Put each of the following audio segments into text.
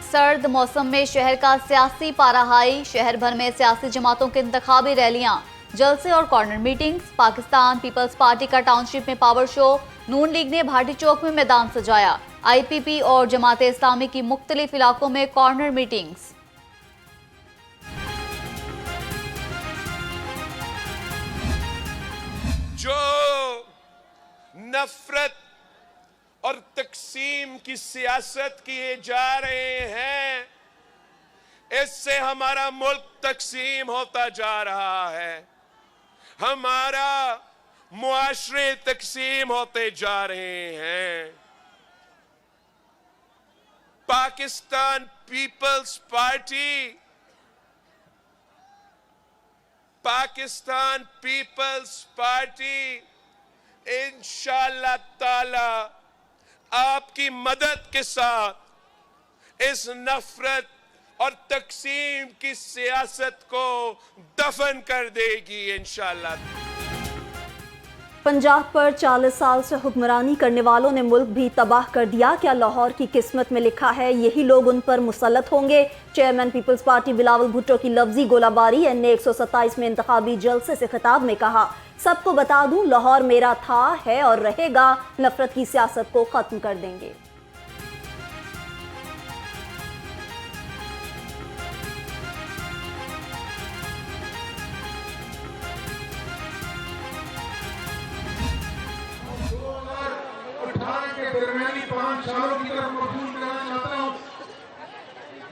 सर्द मौसम में शहर का सियासी पारा हाई। शहर भर में सियासी जमातों की इंतखाबी रैलियां, जलसे और कॉर्नर मीटिंग्स। पाकिस्तान पीपल्स पार्टी का टाउनशिप में पावर शो। नून लीग ने भाटी चौक में मैदान सजाया। IPP और जमात इस्लामी की मुख्तलिफ इलाकों में कॉर्नर मीटिंग्स। जो नफरत और तकसीम की सियासत किए जा रहे हैं, इससे हमारा मुल्क तकसीम होता जा रहा है, हमारा मुआशरे तकसीम होते जा रहे हैं। पाकिस्तान पीपल्स पार्टी इंशाअल्लाह ताला आपकी मदद के साथ इस नफरत और तकसीम की सियासत को दफन कर देगी इंशाअल्लाह। पंजाब पर 40 साल से हुक्मरानी करने वालों ने मुल्क भी तबाह कर दिया। क्या लाहौर की किस्मत में लिखा है यही लोग उन पर मुसल्लत होंगे? चेयरमैन पीपल्स पार्टी बिलावल भुट्टो की लफ्जी गोलाबारी। NA 127 में इंतखाबी जलसे से खिताब में कहा, सबको बता दूं लाहौर मेरा था, है और रहेगा। नफरत की सियासत को खत्म कर देंगे। के दरमियानी 5 सालों की तरफ मबसूल कराना चाहता हूं।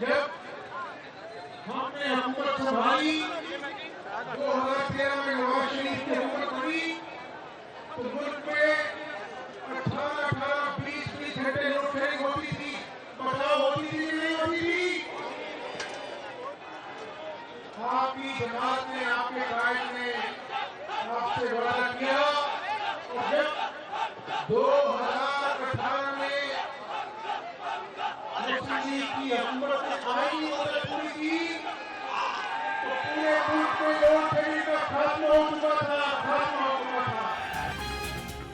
जब हमने हुकूमत संभाली 2013 में नवाज शरीफ की हुकूमत हुई तो मुल्क में 18-20 घंटे लोड शेडिंग होती थी, बचाव होती थी नहीं होती थी। आपकी जमात ने, आपके कायद ने आपसे वादा किया और जब 2018 में की हुकूमत ने आईनी मदद पूरी की तो पूरे मुल्क में लोड शेडिंग का खात्मा हो चुका था।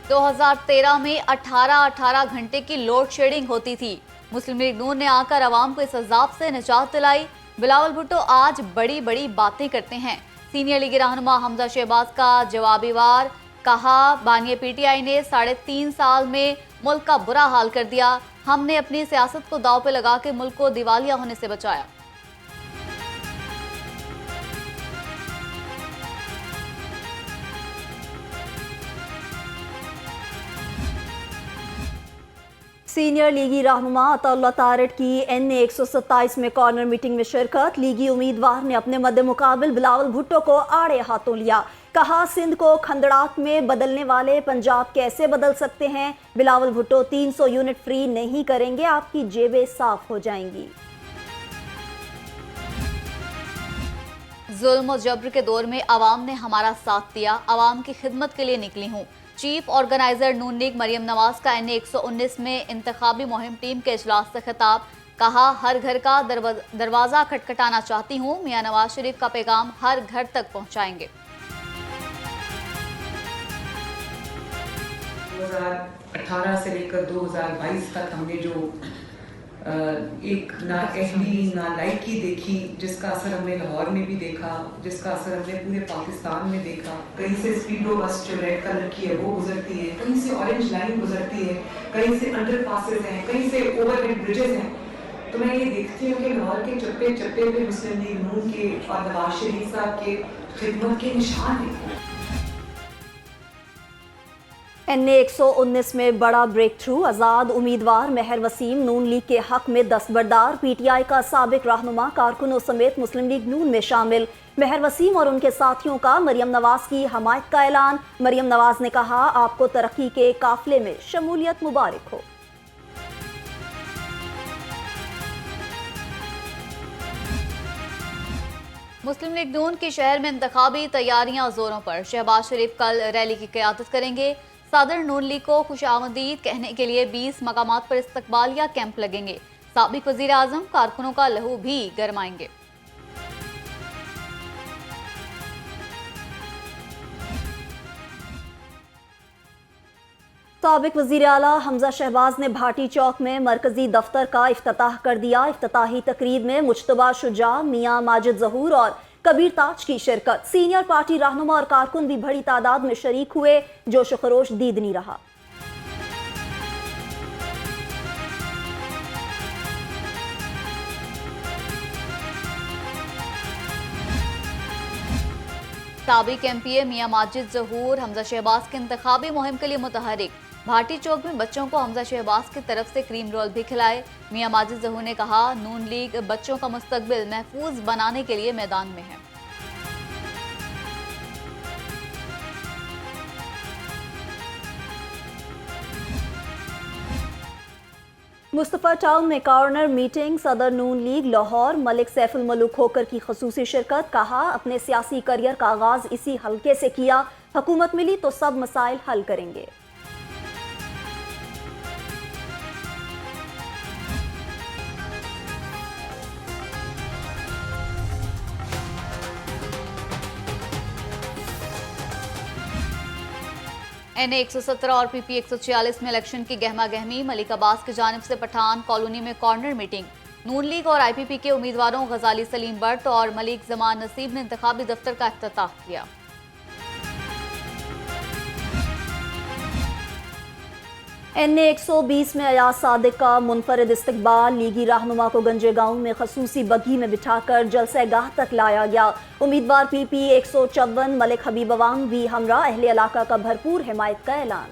2013 में 18 घंटे की लोड शेडिंग होती थी। मुस्लिम लीग नून ने आकर आवाम को इस अजाब से निजात दिलाई। बिलावल भुट्टो आज बड़ी बड़ी बातें करते हैं। सीनियर लीगी रहनुमा हमजा शहबाज का जवाबी वार। कहा, बानिया PTI ने 3.5 साल में मुल्क का बुरा हाल कर दिया। हमने अपनी सियासत को दांव पे लगा के मुल्क को दिवालिया होने से बचाया। सीनियर लीगी रहनुमा अताउल्लाह तारड़ की NA 127 में कॉर्नर मीटिंग में शिरकत। लीगी उम्मीदवार ने अपने मद्दे मुकाबिल बिलावल भुट्टो को आड़े हाथों लिया। कहा, सिंध को खंडड़ाक में बदलने वाले पंजाब कैसे बदल सकते हैं? बिलावल भुट्टो 300 यूनिट फ्री नहीं करेंगे, आपकी जेबें साफ हो जाएंगी। जुल्म और जब्र के दौर में आवाम ने हमारा साथ दिया। आवाम की खिदमत के लिए निकली हूँ। चीफ ऑर्गेनाइजर नून लीग मरियम नवाज का NA 119 में इंतखाबी मुहिम टीम के इजलास से खिताब। कहा, हर घर का दरवाजा खटखटाना चाहती हूँ। मियां नवाज शरीफ का पैगाम हर घर तक पहुँचाएंगे। 2018 से लेकर 2022 तक हमने जो एक नाअहली नालायकी देखी, जिसका असर हमने लाहौर में भी देखा, जिसका असर हमने पूरे पाकिस्तान में देखा। कहीं से स्पीडो बस जो रेड कलर की है वो गुजरती है, कहीं से ऑरेंज लाइन गुजरती है, कहीं से अंडरपासेस हैं, कहीं से ओवरहेड ब्रिजेस हैं। तो मैं ये देखती हूँ कि लाहौर के चप्पे चप्पे पे मुस्लिम लीग नून के और नवाज शरीफ साहब के खिदमत के निशान हैं। NA 119 में बड़ा ब्रेक थ्रू। आज़ाद उम्मीदवार मेहर वसीम नून लीग के हक में दस्तबरदार। PTI का साबिक रहनुमा कारकुनों समेत मुस्लिम लीग नून में शामिल। मेहर वसीम और उनके साथियों का मरियम नवाज की हमायत का ऐलान। मरियम नवाज ने कहा, आपको तरक्की के काफिले में शमूलियत मुबारक हो। मुस्लिम लीग नून के शहर में इंतखाबी तैयारियां जोरों पर। शहबाज शरीफ कल रैली की क़यादत करेंगे। सदर नून लीग को खुशामदीद कहने के लिए 20 मकामात पर इस्तकबालिया कैंप लगेंगे। साबिक वज़ीर आज़म कारकुनों का लहू भी गरमाएंगे। साबिक वज़ीर आला हमजा शहबाज ने भाटी चौक में मरकजी दफ्तर का इफ्तिताह कर दिया। इफ्तिताही तकरीब में मुज्तबा शुजा, मियां माजिद ज़हूर और कबीर ताज की शिरकत। सीनियर पार्टी रहनुमा और कारकुन भी बड़ी तादाद में शरीक हुए। जोश खरोश दीदनी रहा। साबिक MPA मियां माजिद ज़हूर हमजा शहबाज के इंतखाबी मुहिम के लिए मुतहरिक। भाटी चौक में बच्चों को हमजा शहबाज की तरफ से क्रीम रोल भी खिलाए। मियां माजिद ज़हूर ने कहा, नून लीग बच्चों का मुस्तकबिल महफूज बनाने के लिए मैदान में है। मुस्तफ़ा टाउन में कॉर्नर मीटिंग, सदर नून लीग लाहौर मलिक सैफुल मलूक होकर की खसूसी शिरकत। कहा, अपने सियासी करियर का आगाज इसी हल्के से किया, हुकूमत मिली तो सब मसाइल हल करेंगे। NA 117 और PP 146 में इलेक्शन की गहमा गहमी। मलिक अब्बास की जानिब से पठान कॉलोनी में कॉर्नर मीटिंग। नून लीग और IPP के उम्मीदवारों गजाली सलीम बट और मलिक जमान नसीब ने इंतखाबी दफ्तर का इफ्तिताह किया। NA 120 में अयाज सादिक का मुनफरिद इस्तकबाल। लीगी रहनुमा को गंजे गांव में खसूसी बग्घी में बिठाकर जलसेगाह तक लाया गया। उम्मीदवार PP 154 मलिक हबीब अवाम भी हमरा अहले इलाका का भरपूर हिमायत का ऐलान।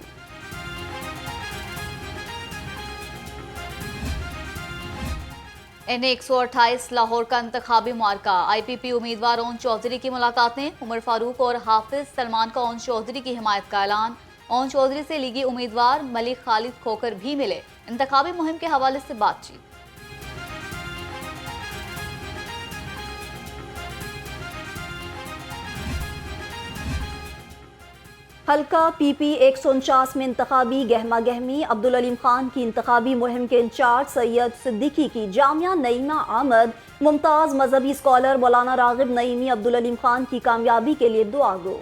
NA 128 लाहौर का इंतखाबी मार्का। IPP उम्मीदवार ओन चौधरी की मुलाकातें। उमर फारूक और हाफिज सलमान का ओन चौधरी की हिमायत का ऐलान। ओन चौधरी से लीगी उम्मीदवार मलिक खालिद खोकर भी मिले। इंतखाबी मुहिम के हवाले से बातचीत। हल्का PP 149 में इंतखाबी गहमा गहमी। अब्दुल अलीम खान की इंतखाबी मुहिम के इंचार्ज सैयद सिद्दीकी की जामिया नईमा आमद। मुमताज मजहबी स्कॉलर मौलाना रागिब नईमी अब्दुल अलीम खान की कामयाबी के लिए दुआ गो।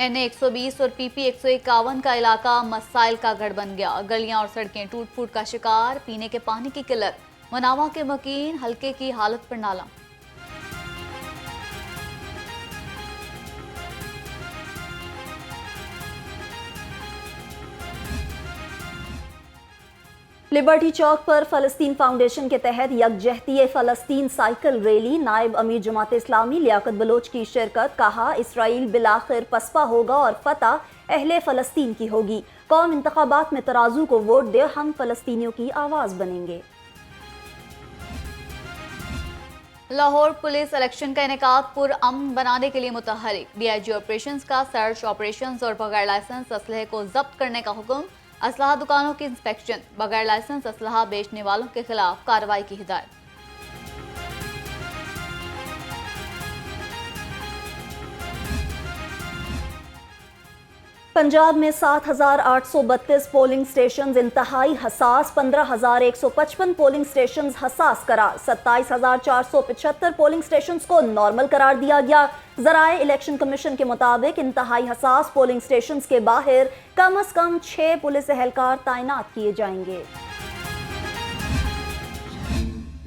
NA 120 और PP 151 का इलाका मसाइल का गढ़ बन गया। गलियां और सड़कें टूट फूट का शिकार। पीने के पानी की किल्लत। मनावा के मकीन हल्के की हालत पर नाला। लिबर्टी चौक पर फ़लस्तीन फाउंडेशन के तहत यकजहती फ़लस्तीन साइकिल रैली। नायब अमीर जमात इस्लामी लियाकत बलोच की शिरकत। कहा, इसराइल बिलाखिर पसपा होगा और फतह अहले फ़लस्तीन की होगी। कौम इंतखाबात में तराजू को वोट दे, हम फ़लस्तीनियों की आवाज़ बनेंगे। लाहौर पुलिस इलेक्शन का इनेकाद पुरअमन बनाने के लिए मुतहरिक। DIG ऑपरेशंस का सर्च ऑपरेशंस और बगैर लाइसेंस असलहे को जब्त करने का हुक्म। असलहा दुकानों की इंस्पेक्शन। बगैर लाइसेंस असलहा बेचने वालों के खिलाफ कार्रवाई की हिदायत। पंजाब में 7,832 पोलिंग स्टेशन इंतहाई हसास। 15,155 पोलिंग स्टेशन हसास करार। 27,475 पोलिंग स्टेशन को नॉर्मल करार दिया गया। ज़राए इलेक्शन कमीशन के मुताबिक इंतहाई हसास पोलिंग स्टेशन के बाहर कम अज कम 6 पुलिस एहलकार तैनात किए जाएंगे।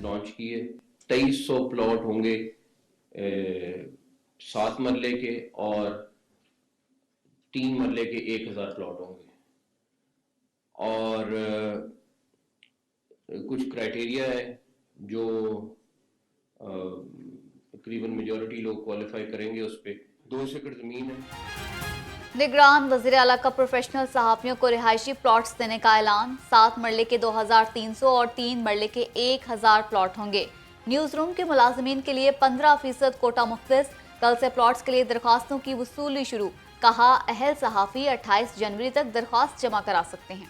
लॉन्च किए 2300 प्लॉट होंगे 7 मरले के और 3 मरले के 1000 प्लॉट होंगे। और कुछ क्राइटेरिया है जो तकरीबन मेजॉरिटी लोग क्वालिफाई करेंगे। उस पे 2 एकड़ जमीन है। निगरान वज़ीर आला का प्रोफेशनल सहाफ़ियों को रिहायशी प्लॉट्स देने का ऐलान। 7 मरले के 2300 और 3 मरले के 1000 प्लॉट होंगे। न्यूज़ रूम के मुलाजमीन के लिए 15% कोटा मुख्तस। कल से प्लॉट्स के लिए दरख्वास्तों की वसूली शुरू। कहा, अहल सहाफ़ी 28 जनवरी तक दरख्वास्त जमा करा सकते हैं।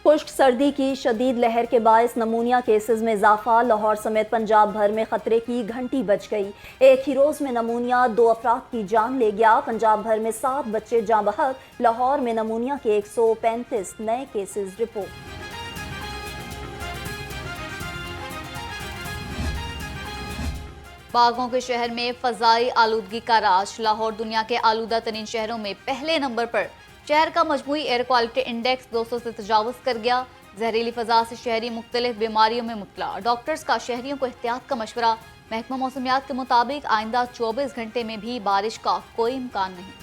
खुश्क सर्दी की शदीद लहर के बायस नमूनिया केसेस में इजाफा। लाहौर समेत पंजाब भर में खतरे की घंटी बज गई। एक ही रोज में नमूनिया 2 अफराद की जान ले गया। पंजाब भर में 7 बच्चे जाँ बहक। लाहौर में नमूनिया के 135 नए केसेस रिपोर्ट। बागों के शहर में फजाई आलूदगी का राज। लाहौर दुनिया के आलूदा तरीन शहरों में पहले नंबर पर। शहर का मजमूई एयर क्वालिटी इंडेक्स 200 से तजावुज कर गया। जहरीली फजा से शहरी मुख्तलिफ बीमारियों में मुब्तला। डॉक्टर्स का शहरियों को एहतियात का मशवरा। महकमा मौसमियात के मुताबिक आइंदा 24 घंटे में भी बारिश का कोई इम्कान नहीं।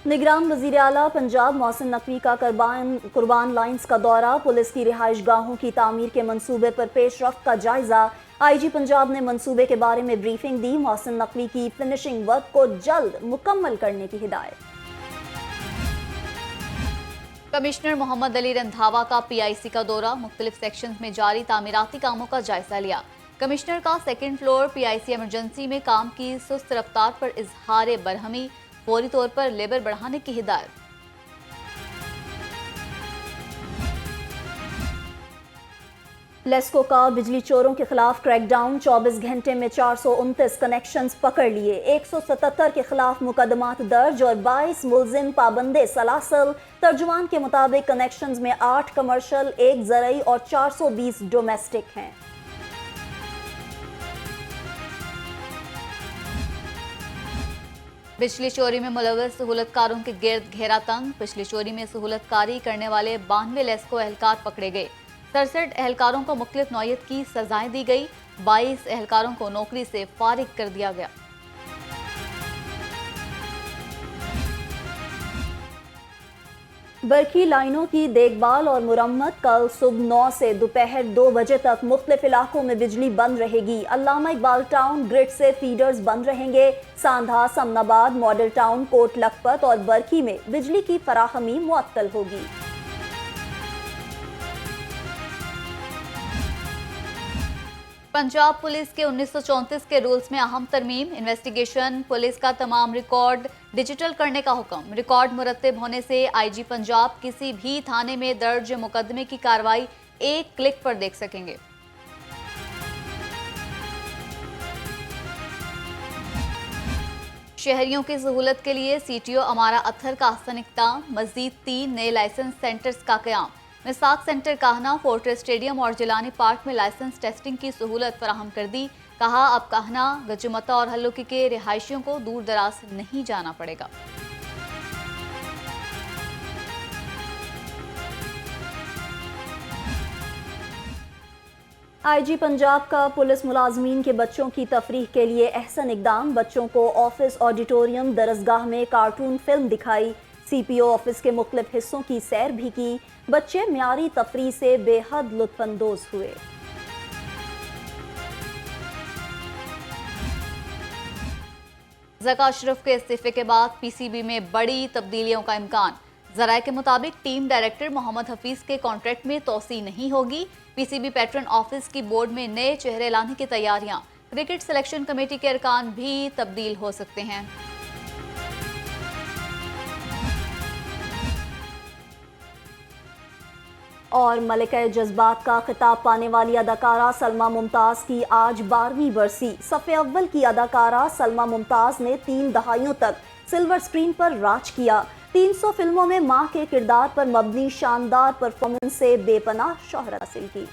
निगरान वजीर आला पंजाब मोहसिन नकवी का कुर्बान लाइन्स का दौरा। पुलिस की रिहाइश गाहों की तामीर के मंसूबे पर पेशरफ्त का जायजा। IG पंजाब ने मंसूबे के बारे में ब्रीफिंग दी। मोहसिन नकवी की फिनिशिंग वर्क को जल्द मुकम्मल करने की हिदायत। कमिश्नर मोहम्मद अली रंधावा का PIC का दौरा। मुख्तलिफ सेक्शंस में जारी तामीराती कामों का जायजा लिया। कमिश्नर का सेकेंड फ्लोर PIC इमरजेंसी में काम की सुस्त रफ्तार पर इजहार बरहमी। फौरी तौर पर लेबर बढ़ाने की हिदायत। लेस्को का बिजली चोरों के खिलाफ क्रैकडाउन। 24 घंटे में 429 कनेक्शंस पकड़ लिए। 177 के खिलाफ मुकदमात दर्ज और 22 मुलजिम पाबंदे सलासल। तर्जुमान के मुताबिक कनेक्शंस में 8 कमर्शियल, 1 ज़रई और 420 डोमेस्टिक हैं। बिजली चोरी में मुलव्वस सहूलतकारों के गिर्द घेरा तंग। बिजली चोरी में सहूलतकारी करने वाले 92 लेस्को एहलकार पकड़े गए। 67 एहलकारों को मुख्तलिफ नौयत की सजाएं दी गई। 22 एहलकारों को नौकरी से फारिग कर दिया गया। बरखी लाइनों की देखभाल और मुरम्मत। कल सुबह 9 से दोपहर 2 बजे तक मुख्तलिफ इलाकों में बिजली बंद रहेगी। अल्लामा इकबाल टाउन ग्रिड से फीडर्स बंद रहेंगे। सांधा, समनाबाद, मॉडल टाउन, कोट लखपत और बरखी में बिजली की फराहमी मुअत्तल होगी। पंजाब पुलिस के 1934 के रूल्स में अहम तरमीम। इन्वेस्टिगेशन पुलिस का तमाम रिकॉर्ड डिजिटल करने का हुक्म। रिकॉर्ड मुरत्तिब होने से IG पंजाब किसी भी थाने में दर्ज मुकदमे की कार्रवाई एक क्लिक पर देख सकेंगे। शहरियों की सहूलत के लिए CTO अमारा अत्थर का अहसन इक़दाम। मजीद 3 नए लाइसेंस सेंटर्स का क़याम। मिसाक सेंटर काहना, फोर्ट्रेस स्टेडियम और जिलानी पार्क में लाइसेंस टेस्टिंग की सहूलत फराहम कर दी। कहा अब काहना, गजुमता और हल्लुकी के रिहायशियों को दूर दराज नहीं जाना पड़ेगा। IG पंजाब का पुलिस मुलाजमीन के बच्चों की तफरीह के लिए अहसन इक़दाम। बच्चों को ऑफिस, ऑडिटोरियम, दरसगाह में कार्टून फिल्म दिखाई। CPO ऑफिस के मुख्तलिफ हिस्सों की सैर भी की। बच्चे म्यारी तफरीह से बेहद लुत्फानंदोज हुए। ज़का अशरफ के इस्तीफे के बाद PCB में बड़ी तब्दीलियों का इम्कान। ज़राए के मुताबिक टीम डायरेक्टर मोहम्मद हफीज के कॉन्ट्रैक्ट में तोसी नहीं होगी। PCB पैटर्न ऑफिस की बोर्ड में नए चेहरे लाने की तैयारियां। क्रिकेट सिलेक्शन कमेटी के अरकान भी तब्दील हो सकते हैं। और मलिका जज्बात का खिताब पाने वाली अदाकारा सलमा मुमताज़ की आज 12वीं बरसी। सफ़े अव्वल की अदाकारा सलमा मुमताज़ ने 3 दहाइयों तक सिल्वर स्क्रीन पर राज किया। 300 फिल्मों में मां के किरदार पर मबनी शानदार परफॉर्मेंस से बेपनाह शोहरत हासिल की।